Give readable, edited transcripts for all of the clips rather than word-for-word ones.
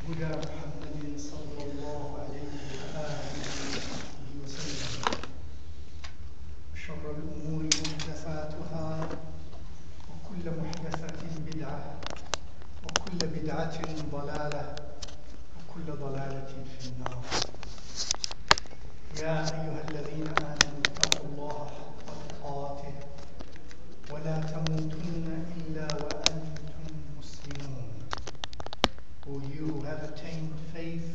هدى محمد صلى الله عليه وآله وسلم. شر الأمور محدثاتها وكل محدثة بدعة وكل بدعة ضلالة وكل ضلالة في النار. يا أيها الذين آمنوا اتقوا الله حق تقاته ولا تموتن إلا وأنتم مسلمون. O you who have attained faith,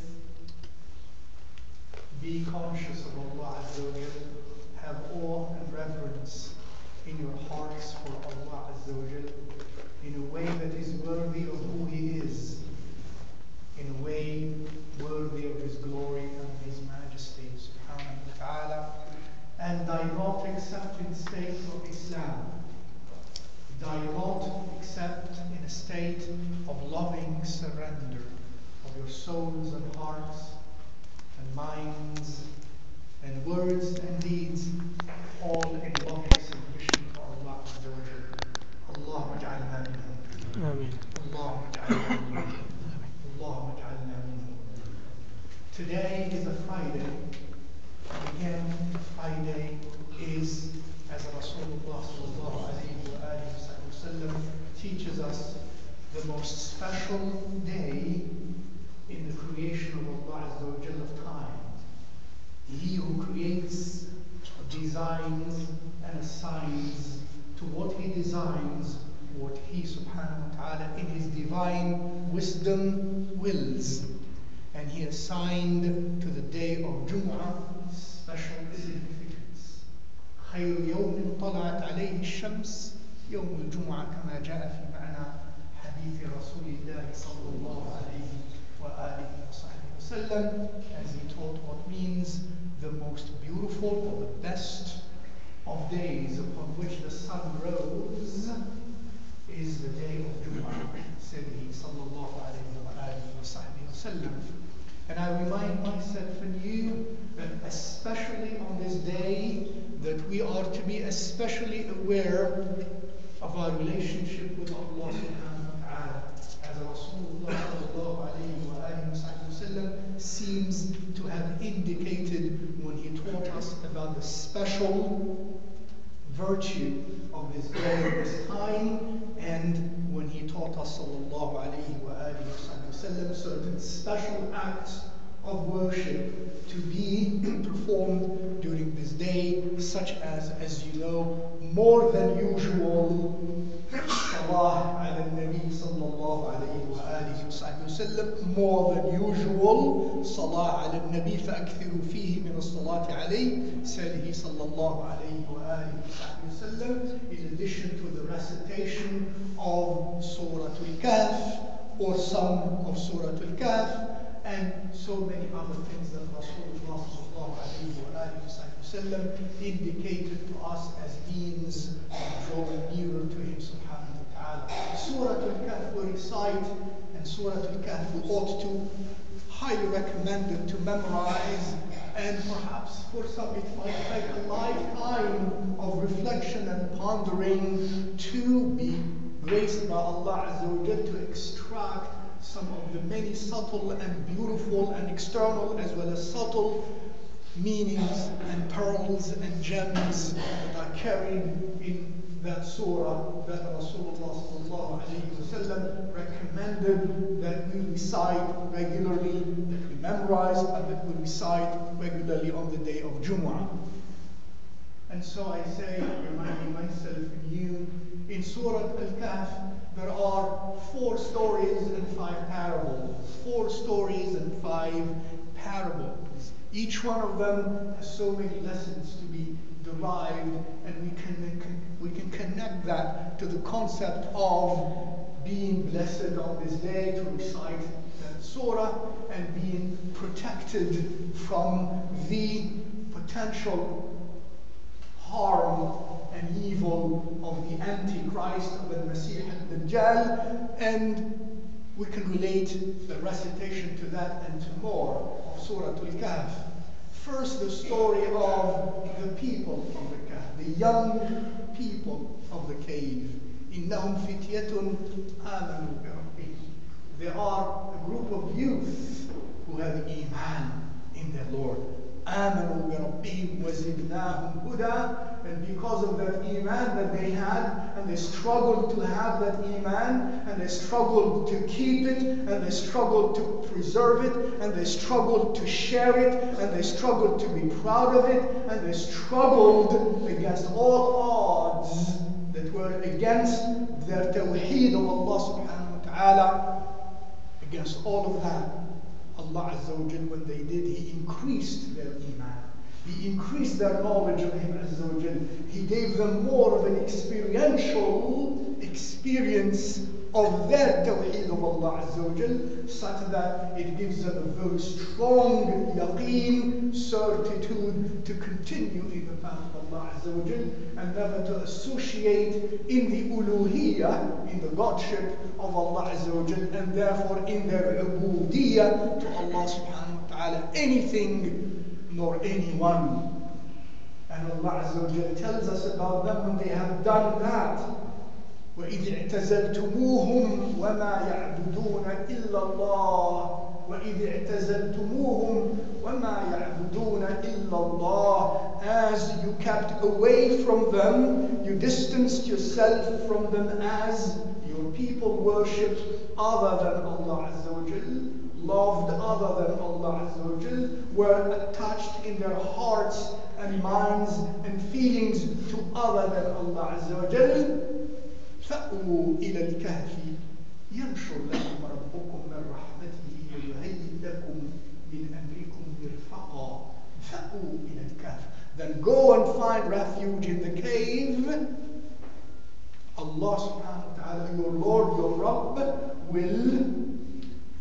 be conscious of Allah Azza wa Jal, have awe and reverence in your hearts for Allah Azza wa Jal in a way that is worthy of who He is, in a way worthy of His glory and His majesty subhanahu wa ta'ala, and thy not accepted state of Islam. Thy not accept in a state of loving surrender of your souls and hearts and minds and words and deeds, all in loving submission to Allah Azza wa Jalla. Allahumma ja'alna minhum. Ameen. Allahumma ja'alna minhum. Allahumma ja'alna minhum. Today is a Friday. Again, Friday is, as Rasulullah sallallahu alayhi wa sallam teaches us, the most special day in the creation of Allah Azza wa Jalla of time. He who creates, designs, and assigns to what He designs, what He subhanahu wa ta'ala in His divine wisdom wills. And He assigned to the day of Jumu'ah special significance. خير يوم طلعت عليه الشمس يوم الجمعة كما جاء في معنى حديث رسول الله صلى الله عليه وآله وصحبه وسلم, as he taught what means the most beautiful or the best of days upon which the sun rose is the day of Jumu'ah, said he sallallahu alayhi wa alihi wa sahbihi wasallam. And I remind myself and you that especially on this day that we are to be especially aware of our relationship with Allah subhanahu wa ta'ala, as Rasulullah sallallahu alayhi wa alihi wa sallam seems to have indicated when he taught us about the special virtue of this day, this time, and when he taught us sallallahu alayhi wa alihi wa sallam certain special acts of worship to be performed during this day, such as you know, more than usual salah ala nabi sallallahu alayhi wa alihi wa sallam, more than usual salah ala nabi fa'akthiru fihi min as-salati alayhi, said he sallallahu alayhi wa alihi wa sallam, in addition to the recitation of Surah Al-Kahf or some of Surah Al-Kahf, and so many other things that Rasulullah sallallahu alayhi wa sallam indicated to us as means of drawing nearer to Him subhanahu wa ta'ala. Surah Al-Kahf we recite, and Surah Al-Kahf we ought to, highly recommended to memorize, and perhaps for some it might take a lifetime of reflection and pondering to be graced by Allah Azza wa Jal to extract some of the many subtle and beautiful and external as well as subtle meanings and pearls and gems that are carried in that surah that Rasulullah sallallahu alayhi wa sallam recommended that we recite regularly, that we memorize, and that we recite regularly on the day of Jumu'ah. And so I say, reminding myself and you, in Surah Al-Kahf there are 4 stories and 5 parables. 4 stories and 5 parables. Each one of them has so many lessons to be derived, and we can connect that to the concept of being blessed on this day to recite that surah and being protected from the potential harm and evil of the Antichrist, of the Masih al-Dajjal, and we can relate the recitation to that and to more of Surah Al-Kahf. First, the story of the people of the Kahf, the young people of the cave. إِنَّهُمْ فِتْيَةٌ آمَنُوا بِرَبِّهِمْ. They are a group of youth who have iman in their Lord. آمنوا بربهم وزدناهم هدى. And because of that iman that they had, and they struggled to have that iman, and they struggled to keep it, and they struggled to preserve it, and they struggled to share it, and they struggled to be proud of it, and they struggled against all odds that were against their tawheed of Allah subhanahu wa ta'ala. Against all of that, Allah Azza wa Jal, when they did, He increased their iman. He increased their knowledge of Him Azza wa Jal. He gave them more of an experiential experience of their tawheed of Allah Azza wa Jal, such that it gives them a very strong yaqeen, certitude to continue in the path of Allah Azza wa Jal, and never to associate in the uluhiyyah, in the godship of Allah Azza wa Jal, and therefore in their ubudiyyah to Allah subhanahu wa ta'ala, anything nor anyone. And Allah Azza wa Jal tells us about them when they have done that. وَإِذِ اعْتَزَلْتُمُوهُمْ وَمَا يَعْبُدُونَ إِلَّا اللَّهِ وَإِذِ اعْتَزَلْتُمُوهُمْ وَمَا يَعْبُدُونَ إِلَّا اللَّهِ. As you kept away from them, you distanced yourself from them as your people worshipped other than Allah Azza wa Jal, loved other than Allah Azza wa Jal, were attached in their hearts and minds and feelings to other than Allah Azza wa Jal. فَأْوُوا إِلَى الْكَهْفِ يَنْشُرْ لَكُمْ رَبُّكُمْ مِنْ رَحْمَتِهِ وَيُهَيِّئْ لَكُمْ مِنْ أَمْرِكُمْ مِرْفَقًا. فَأْوُوا إِلَى الْكَهْفِ. Then go and find refuge in the cave. Allah subhanahu wa ta'ala, your Lord, your Rabb, will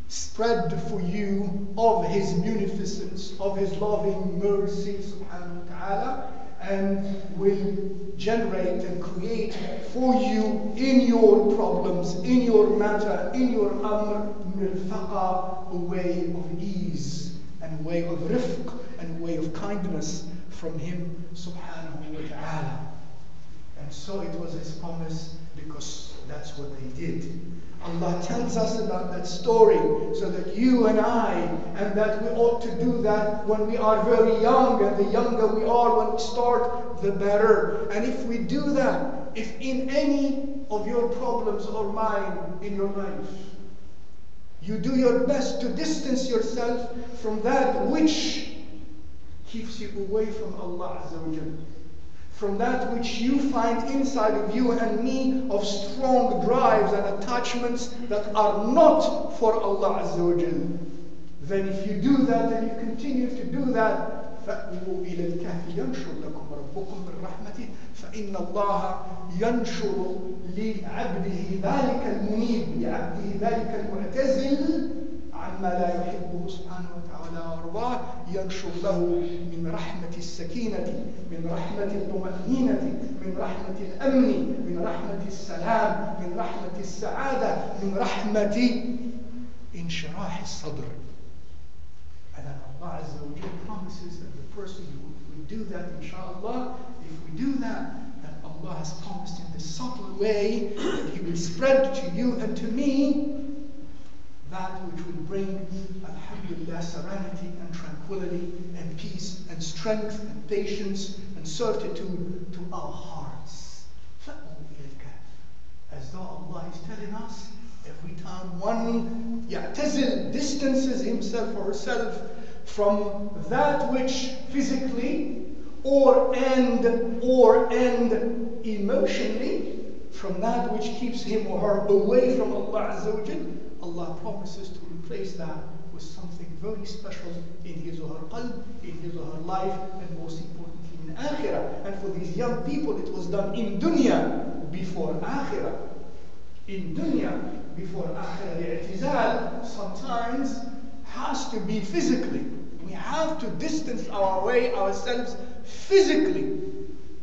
spread for you of His munificence, of His loving mercy subhanahu wa ta'ala, and will generate and create for you in your problems, in your matter, in your amr, mirfaqa, a way of ease, and a way of rifq, and a way of kindness from Him subhanahu wa ta'ala. And so it was His promise, because that's what they did. Allah tells us about that story so that you and I, and that we ought to do that when we are very young, and the younger we are when we start, the better. And if we do that, if in any of your problems or mine in your life, you do your best to distance yourself from that which keeps you away from Allah Azza wa Jal, from that which you find inside of you and me of strong drives and attachments that are not for Allah Azza wa Jal, then if you do that and you continue to do that, فَأْوُوا إِلَى الْكَهْفِ يَنْشُرْ لَكُمْ رَبُّكُمْ مِنْ رَحْمَتِهِ فَإِنَّ اللَّهَ يَنْشُرُ لِعَبْدِهِ ذَلِكَ الْمُنِيبِ لِعَبْدِهِ ذَلِكَ الْمُعْتَزِلِ عَمَّا لَا يُحِبُّهُ سُبْحَانَهُ وَتَعَالَى وَأَرْضَاهُ يَنْشُرْ لَهُ مِنْ رَحْمَةِ السَّكِينَةِ مِنْ رَحْمَةِ الطُّمَأْنِينَةِ مِنْ رَحْمَةِ الْأَمْنِ مِنْ رَحْمَةِ السَّلَامِ مِنْ رَحْمَةِ السَّعَادَةِ مِنْ رَحْمَةِ انشراح الصدر. And then Allah Azza wa Jal promises that the person who would do that, inshallah, if we do that, then Allah has promised in this subtle way that He will spread to you and to me that which will bring, alhamdulillah, serenity and tranquility and peace and strength and patience and certitude to our hearts. As though Allah is telling us, every time one ya'tazil, distances himself or herself from that which physically or emotionally, from that which keeps him or her away from Allah Azza wa Jal, Allah promises to replace that with something very special in his or her qalb, in his or her life, and most importantly in akhirah. And for these young people, it was done in dunya before akhirah. In dunya before akhirah. The i'tizal sometimes has to be physically. We have to distance ourselves physically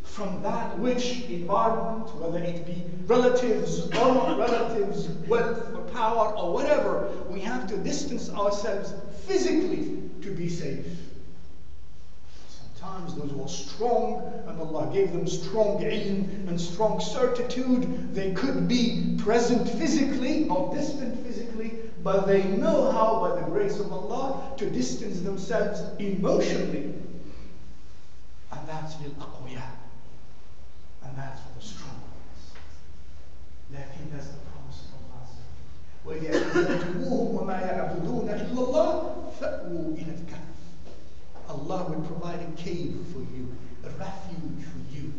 from that which environment, whether it be relatives or not relatives, wealth or power or whatever, we have to distance ourselves physically to be safe. Sometimes those who are strong, and Allah gave them strong ilm and strong certitude, they could be present physically, not distant physically, but they know how, by the grace of Allah, to distance themselves emotionally. And that's للأقوياء. And that's for the strong ones. لكن that's the promise of Allah. وَإِذَا اعْتَزَلْتُمُوهُمْ وَمَا يَعْبُدُونَ إِلَّا اللَّهَ فَأْوُوا إِلَى الْكَهْفِ. Allah will provide a cave for you, a refuge for you.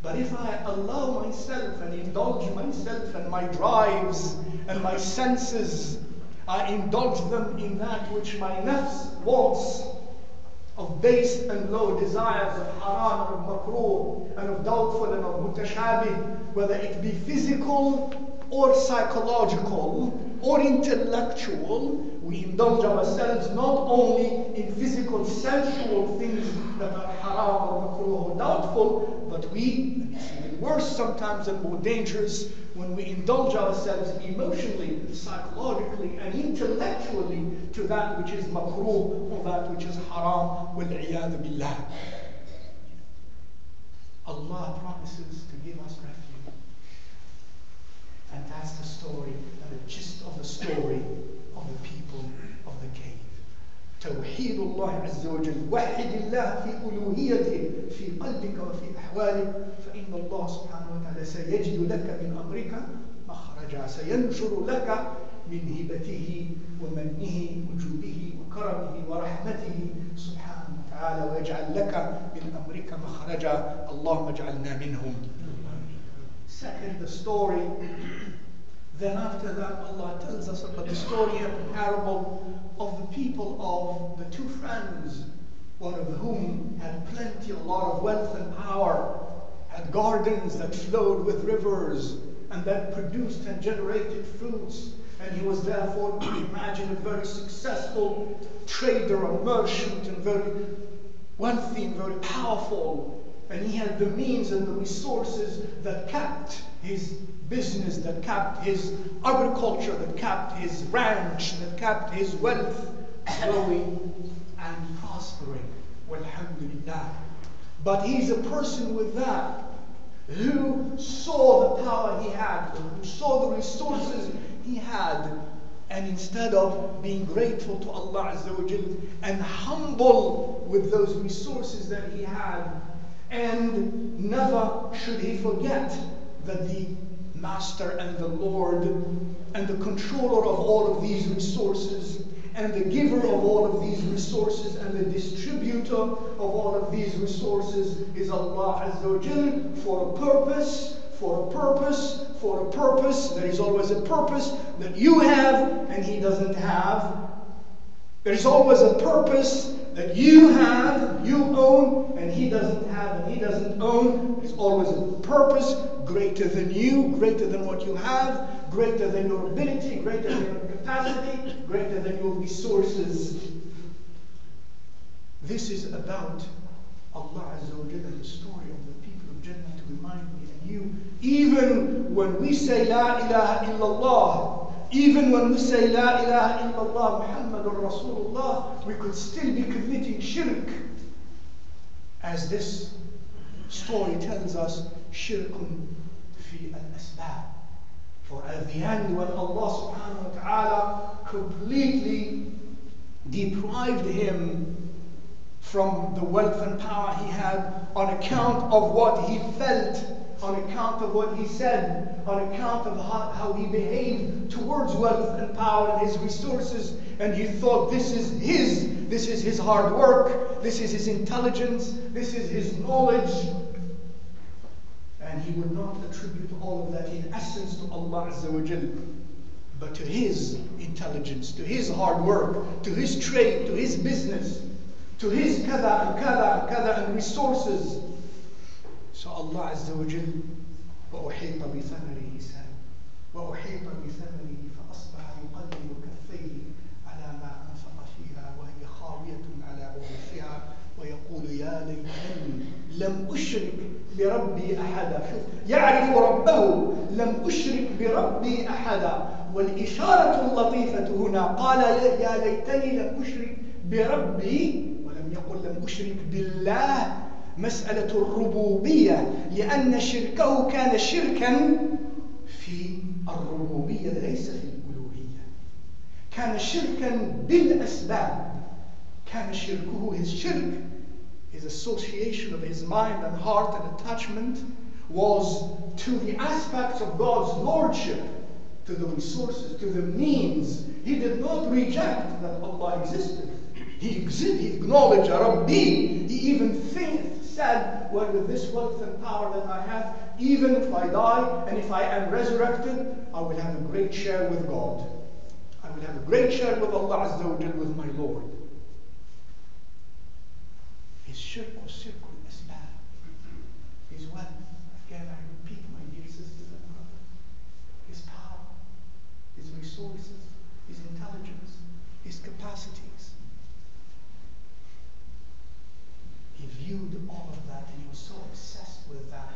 But if I allow myself and indulge myself and my drives and my senses, I indulge them in that which my nafs wants, of base and low desires, of haram and of makruh, and of doubtful and of mutashabih, whether it be physical or psychological or intellectual, we indulge ourselves not only in physical, sensual things that are haram or makruh or doubtful, but we, and it's even worse sometimes and more dangerous, when we indulge ourselves emotionally, psychologically, and intellectually to that which is makruh or that which is haram, wal-'iyadhu billah. Allah promises to give us refuge. And that's the story and the gist of the story of the people of the cave. توحيد الله عز وجل. وحد الله في ألوهيته في قلبك وفي أحوالك فإن الله سبحانه وتعالى سيجد لك من أمرك مخرجا. سينشر لك من هبته ومنه وجوده وكرمه ورحمته سبحانه وتعالى ويجعل لك من أمرك مخرجا. اللهم اجعلنا منهم. Second, the story. Then after that, Allah tells us about the story and the parable of the people of the two friends, one of whom had plenty, a lot of wealth and power, had gardens that flowed with rivers, and that produced and generated fruits, and he was therefore, imagine, a very successful trader, a merchant, and very wealthy and very powerful. And he had the means and the resources that kept his business, that kept his agriculture, that kept his ranch, that kept his wealth growing and prospering. Walhamdulillah. But he's a person with that who saw the power he had, who saw the resources he had, and instead of being grateful to Allah Azza wa Jal and humble with those resources that he had, and never should he forget that the Master and the Lord and the controller of all of these resources and the giver of all of these resources and the distributor of all of these resources is Allah Azza wa Jal, for a purpose, for a purpose, for a purpose. There is always a purpose that you have and he doesn't have. There's always a purpose that you have, you own, and he doesn't have and he doesn't own. There's always a purpose greater than you, greater than what you have, greater than your ability, greater than your capacity, greater than your resources. This is about Allah Azza wa Jalla and the story of the people of Jannah to remind me and you, even when we say La ilaha illallah, even when we say La ilaha illallah Muhammadur Rasulullah, we could still be committing shirk. As this story tells us, shirkun fi al-asbab. For at the end, when Allah subhanahu wa ta'ala completely deprived him from the wealth and power he had on account of what he felt, on account of what he said, on account of how he behaved towards wealth and power and his resources, and he thought this is his hard work, this is his intelligence, this is his knowledge, and he would not attribute all of that in essence to Allah Azza wa Jal, but to his intelligence, to his hard work, to his trade, to his business, to his kada and kada and kada and resources. So Allah Azza wa Jal, وَأُحِيطَ بِثَمَرِهِ said, وَأُحِيطَ بِثَمَرِهِ فَأَصْبَحَ يُقَلِّبُ كَفَّيْهِ عَلَى مَا أَنفَقَ فِيهَا وَهِيَ خَاوِيَةٌ عَلَى عُرُوشِهَا وَيَقُولُ يَا لَيْتَنِي لَمْ أُشْرِكْ بِرَبِّي أَحَدًا. يعرف ربه لم أشرك بربي أحدا. والإشارة اللطيفة هنا قال يا ليتني لم أشرك بربي ولم يقل لم أشرك بالله. مسألة الربوبية، لأن شركه كان شركا في الربوبية ليس في الألوهية. كان شركا بالأسباب. كان شركه, his shirk, his association of his mind and heart and attachment was to the aspects of God's lordship, to the resources, to the means. He did not reject that Allah existed. He acknowledged Rabbi. He even said, well, with this wealth and power that I have, even if I die and if I am resurrected, I will have a great share with God. I will have a great share with Allah Azza wa Jal, with my Lord. His shirk was shirk al-asbab. His wealth, again I repeat, my dear sisters and brothers, his power, his resources, his intelligence, his capacities. He viewed all of that and he was so obsessed with that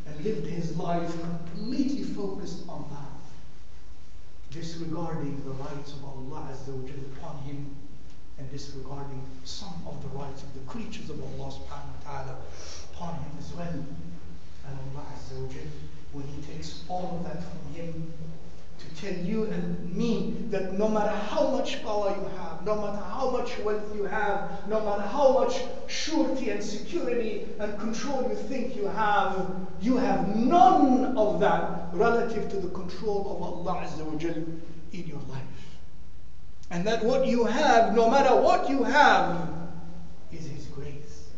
and lived his life completely focused on that, disregarding the rights of Allah Azza wa Jalla upon him and disregarding some of the rights of the creatures of Allah subhanahu wa ta'ala upon him as well. And Allah Azza wa Jalla, when he takes all of that from him, to tell you and me that no matter how much power you have, no matter how much wealth you have, no matter how much surety and security and control you think you have none of that relative to the control of Allah Azza wa Jal in your life. And that what you have, no matter what you have, is His grace,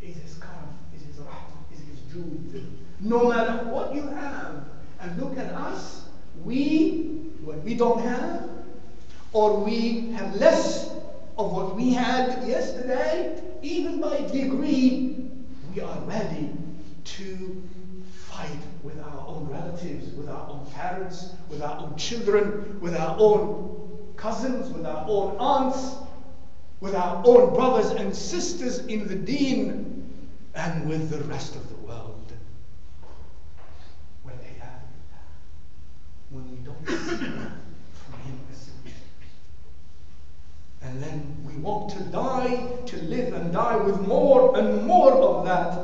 is His karam, is His rahmah, is His jood. No matter what you have. And look at us, when we don't have, or we have less of what we had yesterday, even by degree, we are ready to fight with our own relatives, with our own parents, with our own children, with our own cousins, with our own aunts, with our own brothers and sisters in the deen, and with the rest of the world. When we don't see that from Him as a Jal. And then we want to die, to live and die with more and more of that,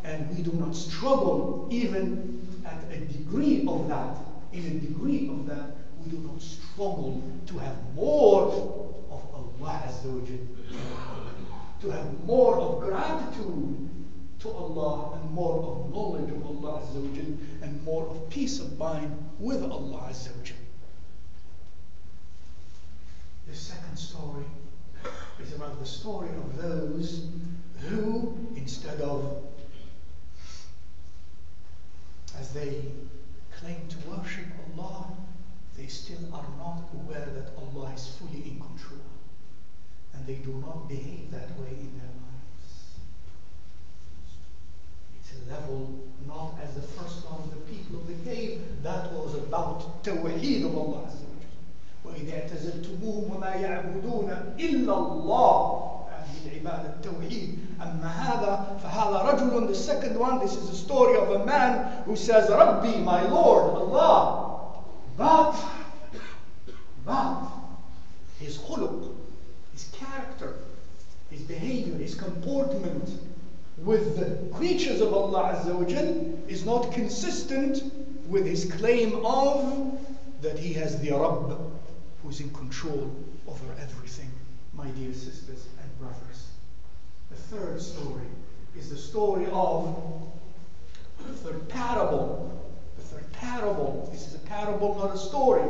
and we do not struggle even at a degree of that. In a degree of that, we do not struggle to have more of Allah Azza wa Jal, to have more of gratitude to Allah and more of knowledge of Allah Azza wa Jal, and more of peace of mind with Allah Azza wa Jal. The second story is about the story of those who, instead of, as they claim to worship Allah, they still are not aware that Allah is fully in control, and they do not behave that way in their lives. It's a level not as the first one of the people of the cave. That was about Tawheed of Allah Azza wa Jalla. وَإِذَا اعْتَزَلْتُمُوهُمْ وَمَا يَعْبُدُونَ إِلَّا اللَّهِ. هذه العبادة التوحيد. أما هذا فهذا رجل. The second one, this is a story of a man who says, Rabbi, my Lord, Allah. But his khuluq, his character, his behavior, his comportment with the creatures of Allah Azza wa Jal is not consistent with his claim of that he has the Rabb who's in control over everything, my dear sisters and brothers. The third story is the story of the third parable. The third parable. This is a parable, not a story.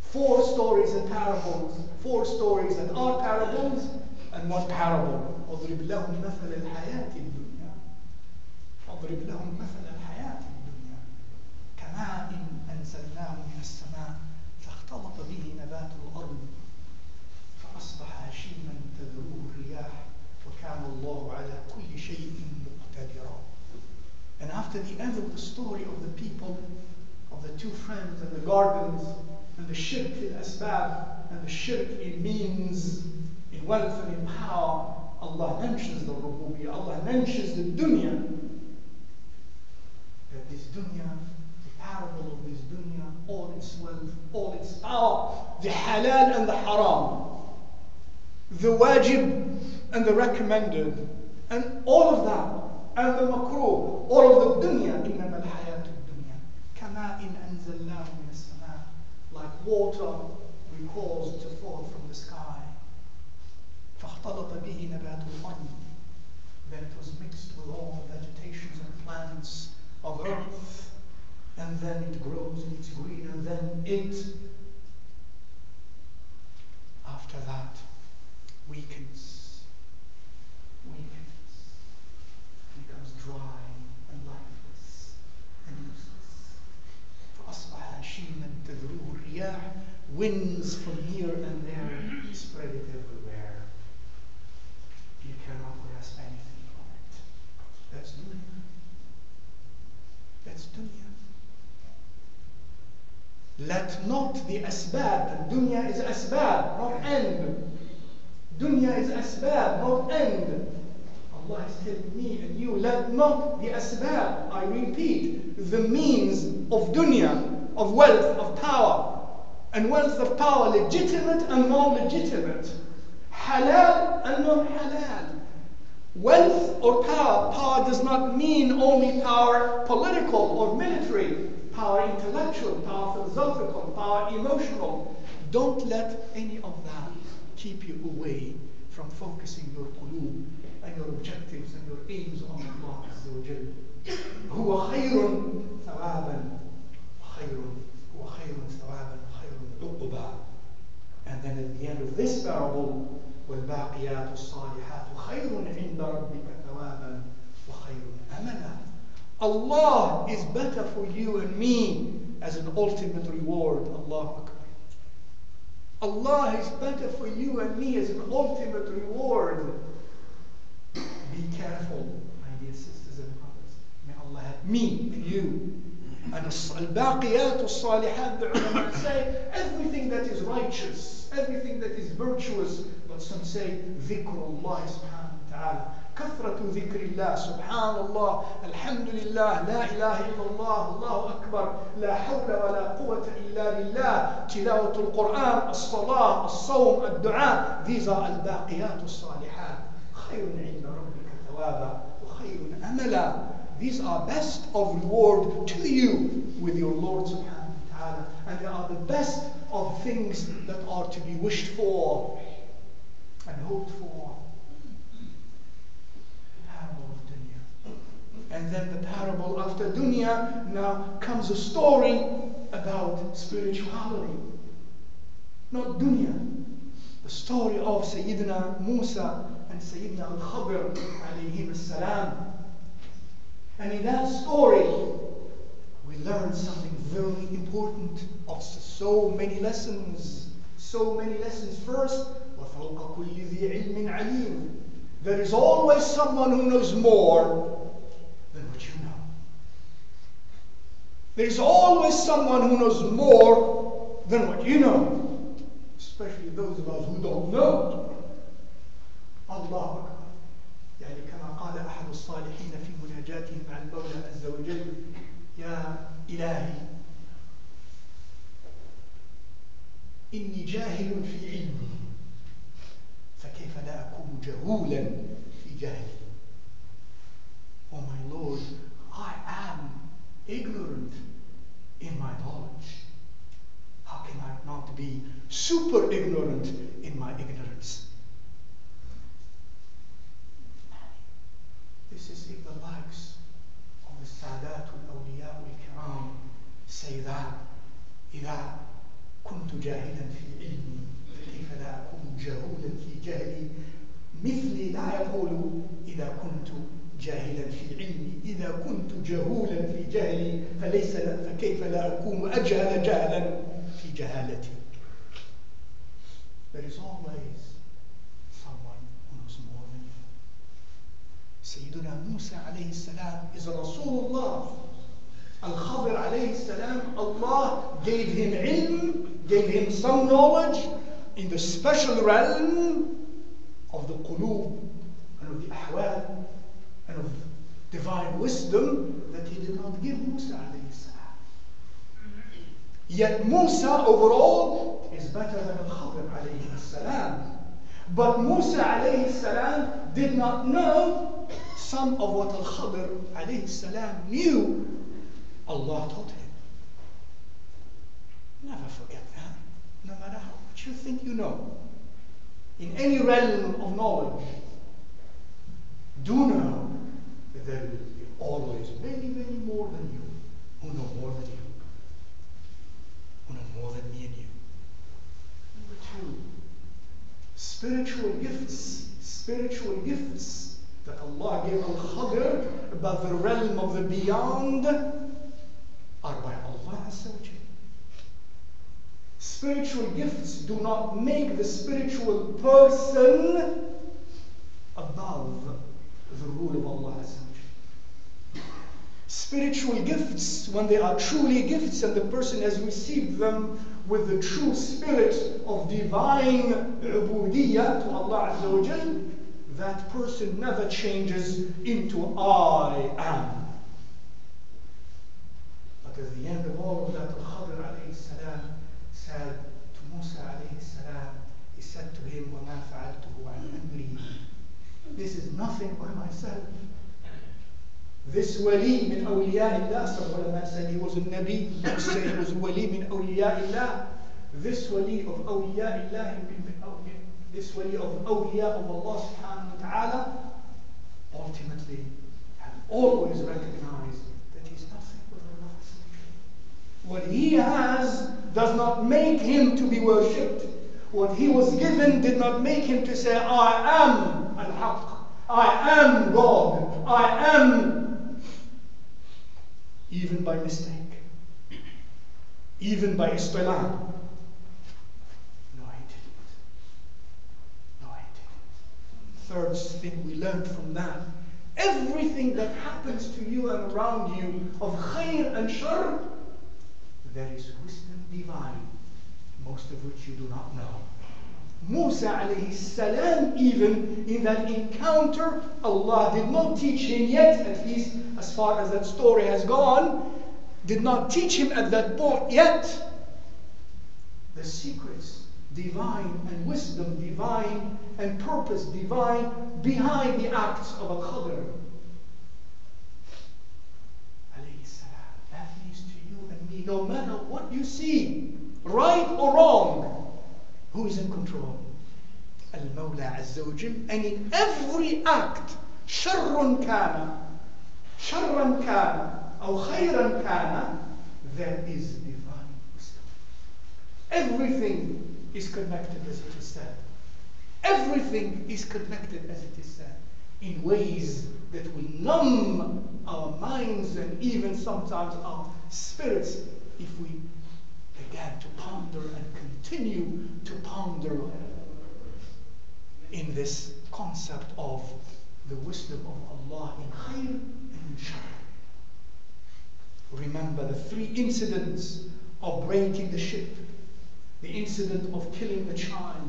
4 stories and parables. 4 stories that are parables and 1 parable. اضرب لهم مثل الحياة الدنيا. اضرب لهم مثل الحياة الدنيا. كماء أنزلناه من السماء فاختلط به نبات الأرض فأصبح هشيما تذروه الرياح وكان الله على كل شيء مقتدرا. And after the end of the story of the people, of the 2 friends and the gardens, and the shirk in asbab, and the shirk in means, in wealth and in power, Allah mentions the rububiyyah, Allah mentions the dunya. That this dunya, the parable of this dunya, all its wealth, all its power, the halal and the haram, the wajib and the recommended, and all of that, and the makruh, all of the dunya, إنما الحياة الدنيا كماء أنزلناه من السماء, like water we caused to fall from the sky. فَاخْتَلَطَ بِهِ نَبَاتُ الْأَرْضِ. Then it was mixed with all the vegetations and plants of earth. And then it grows and it's green, and then it, after that, weakens, becomes dry and lifeless and useless. فَأَصْبَحَ هَشِيمًا تَذْرُوهُ الرِّيَاحُ. Winds from here and there spread it everywhere. You cannot grasp anything from it. That's dunya. That's dunya. Let not the asbab, and dunya is asbab, not end. Dunya is asbab, not end. Allah is telling me and you, let not the asbab, I repeat, the means of dunya, of wealth, of power, and wealth of power, legitimate and non-legitimate, halal and non-halal. Wealth or power, power does not mean only power political or military, power intellectual, power philosophical, power emotional. Don't let any of that keep you away from focusing your qulub and your objectives and your aims on Allah Azza wa Jal. هو خير ثوابا هو خير ثوابا وخير عقبا. And then at the end of this parable, والباقيات الصالحات خير عند ربك ثوابا وخير أملا. Allah is better for you and me as an ultimate reward. Allahu Akbar. Allah is better for you and me as an ultimate reward. Be careful, my dear sisters and brothers. May Allah help me and you. And al-baqiyat al-salihat, the ulama say, everything that is righteous, everything that is virtuous, but some say, dhikrullah subhanahu wa ta'ala. كثرة ذكر الله سبحان الله الحمد لله لا إله إلا الله الله أكبر لا حول ولا قوة إلا بالله تلاوة القرآن الصلاة الصوم الدعاء. These are الباقيات الصالحات خير عند ربك ثوابا وخير أملا. These are best of reward to you with your Lord subhanahu wa ta'ala, and they are the best of things that are to be wished for and hoped for. And then the parable after dunya, now comes a story about spirituality. Not dunya. The story of Sayyidina Musa and Sayyidina Al-Khadir alayhim as-salam. And in that story, we learn something very important of so many lessons. So many lessons. First, وَفَوْقَ كُلِّ ذِي عِلْمٍ عَلِيمٍ. There is always someone who knows more than what you know. There is always someone who knows more than what you know. Especially those of us who don't know. Allah Akbar. يعني كما قال أحد الصالحين في مناجاتهم مع المولى عز وجل يا إلهي إني جاهل في علمي فكيف لا أكون جهولا في جهلي. Oh my Lord, I am ignorant in my knowledge. How can I not be super ignorant in my ignorance? This is if the likes of the Sadat al-Awliya al-Kiram say that إذا كنت جاهلا في علمي فكيف لا أكون جهولا في جهلي. مثلي لا يقول إذا كنت جاهلا في علمي إذا كنت جهولا في جهلي فكيف لا أكون أجهل جهلا في جهالتي. There is always someone who knows more than you. Sayyidina Musa alayhi salam is Rasulullah. Al-Khadir alayhi salam, Allah gave him ilm, gave him some knowledge in the special realm of the qulub and of the ahwal and of divine wisdom that he did not give Musa alayhi salam. Yet Musa overall is better than Al-Khadir alayhi salam. But Musa alayhi salam did not know some of what Al-Khadir alayhi salam knew. Allah taught him. Never forget that. what you think you know, in any realm of knowledge, do know that there will be always many, many more than you who know more than you, who know more than me and you. Number 2, spiritual gifts that Allah gave Al-Khadr about the realm of the beyond are by Allah Azza wa Jal. Spiritual gifts do not make the spiritual person above the rule of Allah Azza wa Jal. Spiritual gifts, when they are truly gifts and the person has received them with the true spirit of divine ubudiyyah to Allah Azza wa Jal, that person never changes into I am. But at the end of all of that, Al-Khadr alayhi salam said to Musa alayhi salam, he said to him, وَمَا فَعَلْتُهُ عَنْ أَمْرِي. This is nothing by myself. This wali min awliya-illah, some ulama said he was a nabi, others say he was a wali min awliya-illah. This wali of awliya-illah, this wali of awliya of Allah subhanahu wa ta'ala, ultimately have always recognized that he's nothing but Allah. What he has does not make him to be worshipped. What he was given did not make him to say, I am al-haq, I am God, I am, even by mistake, even by istilah. Third thing we learned from that, everything that happens to you and around you of khair and shar, there is wisdom divine, most of which you do not know. Musa alayhi salam, even in that encounter, Allah did not teach him yet, at least as far as that story has gone, did not teach him at that point yet the secrets divine and wisdom divine and purpose divine behind the acts of Al-Khadr alayhi salam. That means to you and me, no matter what you see, right or wrong, who is in control? Al-Mawla Azza wa Jal. And in every act, sharrun kana, or khayran kana, there is divine wisdom. Everything is connected, as it is said. Everything is connected, as it is said, in ways that will numb our minds and even sometimes our spirits if we began to ponder and continue to ponder in this concept of the wisdom of Allah in khair and in shar. Remember the 3 incidents of breaking the ship, the incident of killing the child,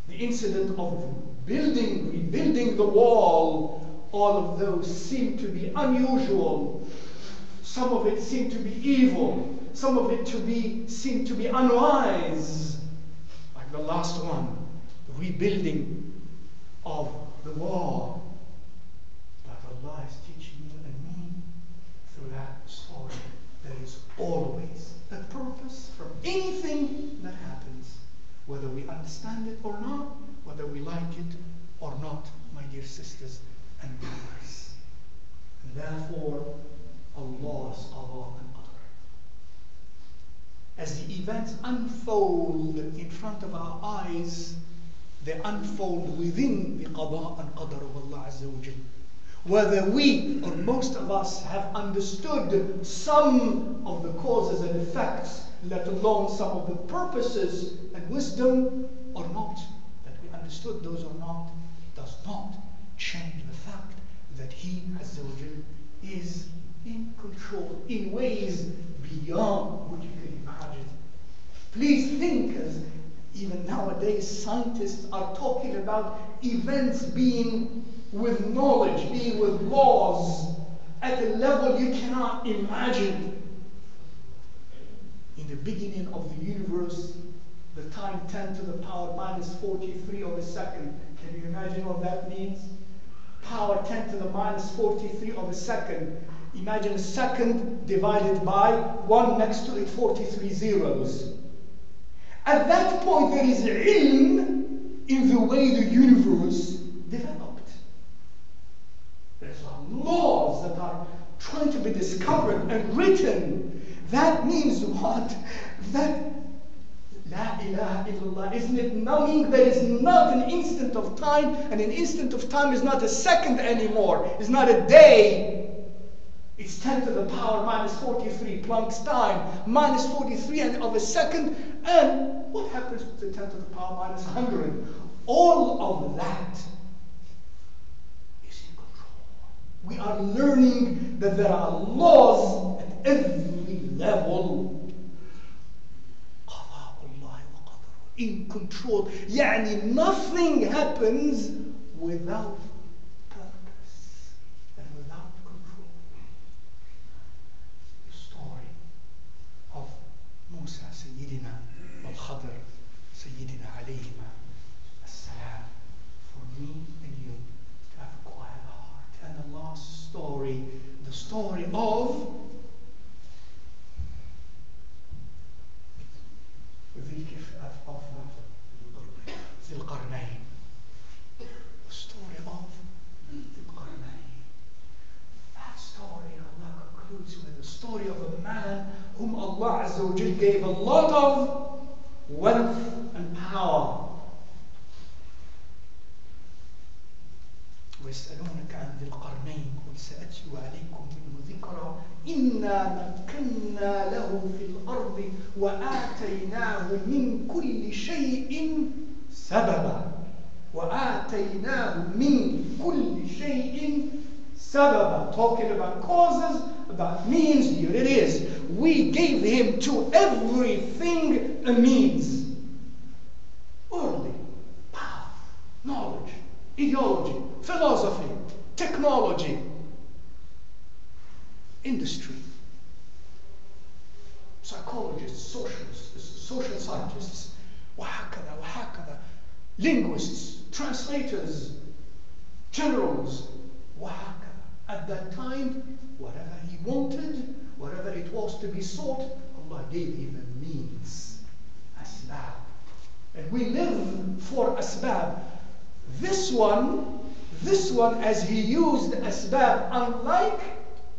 the incident of rebuilding the wall. All of those seem to be unusual. Some of it seemed to be evil. Some of it seemed to be unwise. Like the last one, the rebuilding of the wall. But Allah is teaching you and me through that story. There is always a purpose from anything that happens, whether we understand it or not, whether we like it or not, my dear sisters and brothers. And therefore, Allah's qada and qadr. As the events unfold in front of our eyes, they unfold within the qada and qadr of Allah Azza wa Jal. Whether we or most of us have understood some of the causes and effects, let alone some of the purposes and wisdom or not, that we understood those or not, does not change the fact that He Azza wa Jal is in control in ways beyond what you can imagine. Please think, as even nowadays scientists are talking about events being with knowledge, being with laws at a level you cannot imagine. In the beginning of the universe, the time 10 to the power minus 43 of a second. Can you imagine what that means? Power 10 to the minus 43 of a second. Imagine a second divided by 1 next to it, 43 zeros. At that point, there is ilm in the way the universe developed. There's laws that are trying to be discovered and written. That means what? That La ilaha illallah, isn't it numbing? There is not an instant of time, and an instant of time is not a second anymore. It's not a day. It's 10 to the power minus 43 Planck's time, minus 43 and of a second. And what happens to the 10 to the power minus 100? All of that is in control. We are learning that there are laws at every level. In control. Yani nothing happens without purpose and without control. The story of Musa, Sayyidina al-Khadr, Sayyidina alayhima as-salam, for me and you to have a quiet heart. And the last story, the story of the story of the Qarnayn. That story, Allah concludes with the story of a man whom Allah Azza wa Jal gave a lot of wealth and power. ويسألونك عن ذي القرنين قل سأتلو عليكم منه ذكرا إنا مكنا له في الأرض وآتيناه من كل شيء سببا وآتيناه من كل شيء سببا. Talking about causes, about means, here it is. We gave him to everything a means. Worldly, power, knowledge, ideology, philosophy, technology, industry, psychologists, socialists, social scientists, وهكذا وهكذا, linguists, translators, generals, وهكذا. At that time, whatever he wanted, whatever it was to be sought, Allah gave him a means, asbab. And we live for asbab. This one, as he used asbab, unlike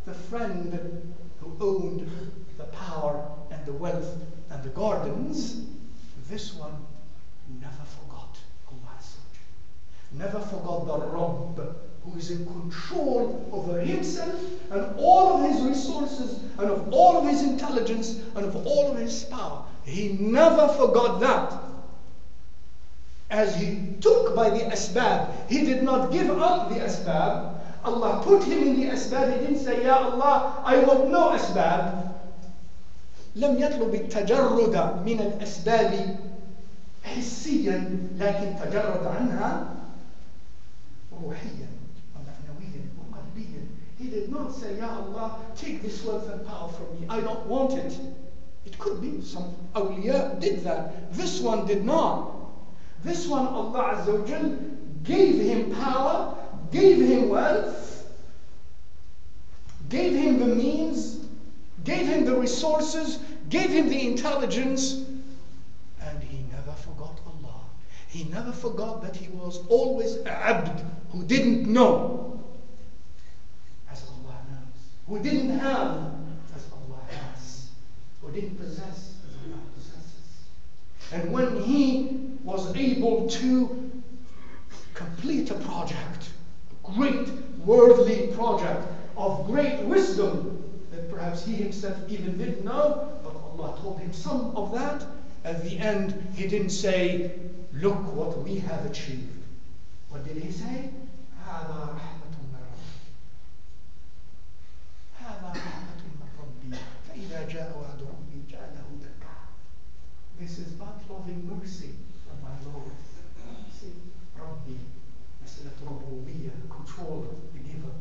the friend who owned the power and the wealth and the gardens, this one never forgot Allah, never forgot the Rabb, who is in control over himself and all of his resources and of all of his intelligence and of all of his power. He never forgot that. As he took by the asbab, he did not give up the asbab. Allah put him in the asbab. He didn't say, Ya Allah, I want no asbab. لم يطلب التجرد من الأسباب حسيا لكن تجرد عنها روحيا ومعنويا وقلبيا. He did not say, Ya Allah, take this wealth and power from me. I don't want it. It could be some awliya did that. This one did not. This one, Allah Azza wa Jal gave him power, gave him wealth, gave him the means, gave him the resources, gave him the intelligence, and he never forgot Allah. He never forgot that he was always a abd who didn't know, as Allah knows, who didn't have, as Allah has, who didn't possess, as Allah possesses. And when he was able to complete a project, a great worldly project of great wisdom that perhaps he himself even didn't know, but Allah told him some of that. At the end, he didn't say, look what we have achieved. What did he say? هذا رحمة من ربي. هذا رحمة من ربي. فإذا جاء وعد ربي جعله دكا. This is but loving mercy from my Lord. See, Rabbi, مسألة ربوبية, the controller, the giver.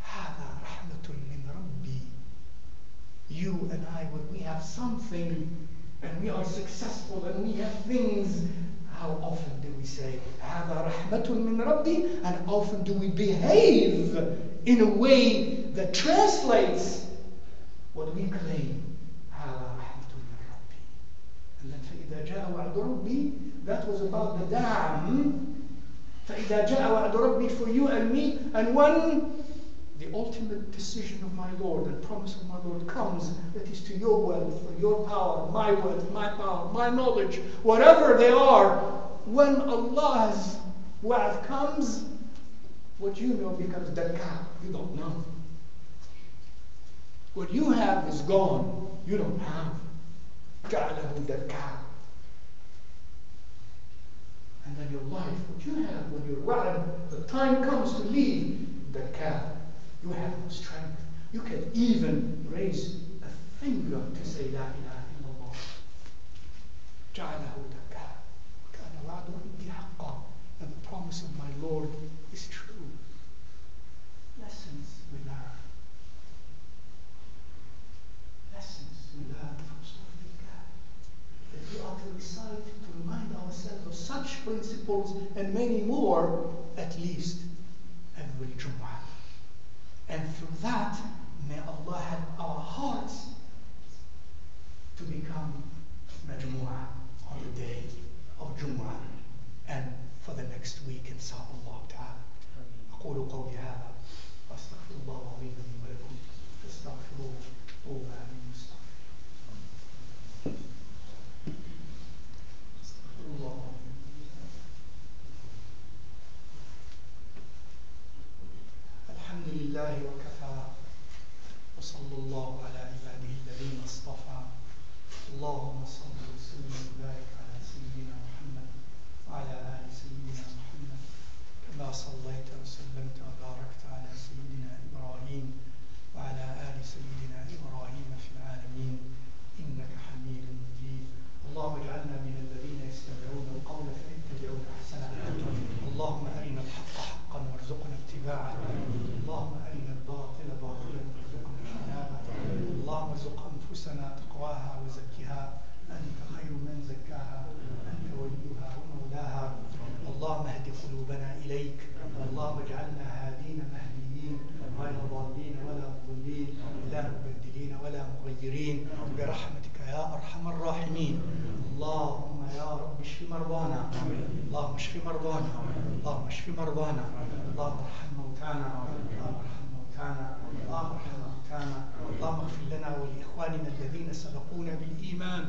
هذا رحمة من ربي. You and I, when we have something and we are successful and we have things, how often do we say هذا رحمة من ربي? And often do we behave in a way that translates what we claim هذا رحمة من ربي. And then جاء وعد ربي, that was about the dam. فإذا جاء وعد ربي for you and me, and when the ultimate decision of my Lord and promise of my Lord comes, that is to your wealth, for your power, my wealth, my power, my knowledge, whatever they are, when Allah's wa'd comes, what you know becomes dakka. You don't know. What you have is gone. You don't have. جعله dakka. And then your life, what you have when you're wa'd, the time comes to leave, dakka. You have no strength. You can even raise a finger to say La ilaha illallah. جعله dakka. كان وعد ربي حقا. And the promise of my Lord is true. Lessons we learn. Lessons we learn from Surah Al-Kahf. That we ought to recite to remind ourselves of such principles and many more, at least every Jumu'ah. And through that, may Allah help our hearts to become majmu'ah on the day of Jumu'ah and for the next week, inshallah ta'ala. أقول قولي هذا وأستغفر الله العظيم لي ولكم فاستغفروه طوبى للمستغفرين. الله. الحمد لله وكفى وصلى الله على عباده الذين اصطفى. اللهم صل وسلم وبارك على سيدنا محمد وعلى آل سيدنا محمد كما صليت وسلمت وباركت على سيدنا إبراهيم وعلى آل سيدنا إبراهيم في العالمين إنك حميد مجيد. اللهم اجعلنا من الذين يستمعون القول فيتبعون أحسنه. اللهم أرنا الحق حقا وارزقنا اتباعه. اللهم أرنا الباطل باطلا وارزقنا اجتنابه. اللهم ارزق أنفسنا تقواها وزكها أنت خير من زكاها أنت وليها ومولاها. اللهم اهد قلوبنا إليك. اللهم اجعلنا هادين مهديين غير ضالين ولا مضلين لا مبدلين ولا مغيرين برحمتك يا أرحم الراحمين. اللهم يا رب اشف مرضانا. اللهم اشف مرضانا. اللهم اشف مرضانا. اللهم ارحم موتانا. اللهم ارحم موتانا. اللهم ارحم موتانا. اللهم اغفر لنا ولإخواننا الذين سبقونا بالإيمان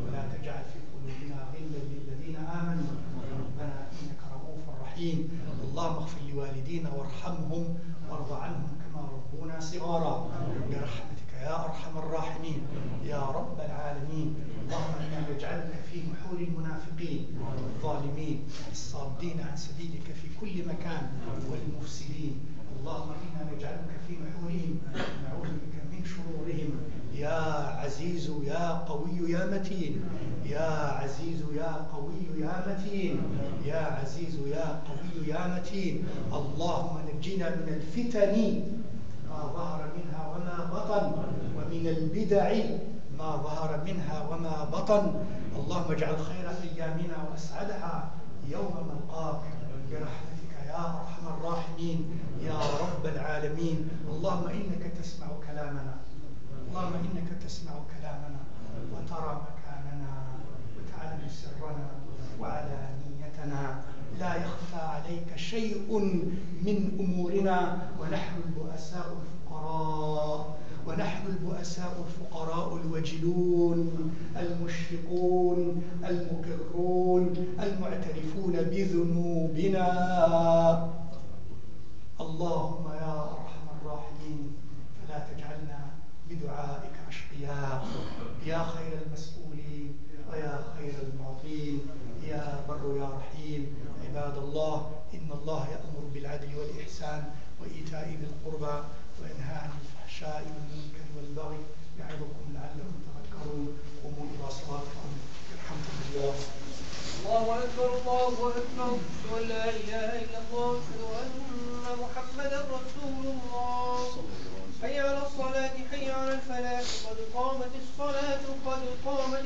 ولا تجعل في قلوبنا غلا للذين آمنوا ربنا إنك رؤوف رحيم. اللهم اغفر لوالدينا وارحمهم وارض عنهم كما ربونا صغارا برحمتك يا أرحم الراحمين يا رب العالمين. اللهم إنا نجعلك في نحور المنافقين الظالمين الصادين عن سبيلك في كل مكان والمفسدين. اللهم إنا نجعلك في نحورهم ونعوذ بك من شرورهم. يا عزيز يا قوي يا متين. يا عزيز يا قوي يا متين. يا عزيز يا قوي يا متين. اللهم نجنا من الفتن ما ظهر منها وما بطن ومن البدع ما ظهر منها وما بطن. اللهم اجعل خير أيامنا وأسعدها يوم نلقاك برحمتك يا أرحم الراحمين يا رب العالمين. اللهم إنك تسمع كلامنا. اللهم إنك تسمع كلامنا وترى مكاننا وتعلم سرنا وعلانيتنا. لا يخفى عليك شيء من أمورنا ونحن البؤساء الفقراء. ونحن البؤساء الفقراء الوجلون المشفقون المقرون المعترفون بذنوبنا. اللهم يا أرحم الراحمين فلا تجعلنا بدعائك أشقياء. يا خير المسؤولين ويا خير المعطين يا بر يا رحيم. عباد الله إن الله يأمر بالعدل والإحسان وإيتاء ذي القربى وينهى عن الفحشاء والمنكر والبغي يعظكم لعلكم تذكرون. قوموا إلى صلاتكم يرحمكم الله. الله أكبر الله أكبر. أشهد أن لا إله إلا الله وأشهد أن محمدا رسول الله. حي على الصلاة حي على الفلاح قد قامت الصلاة قد قامت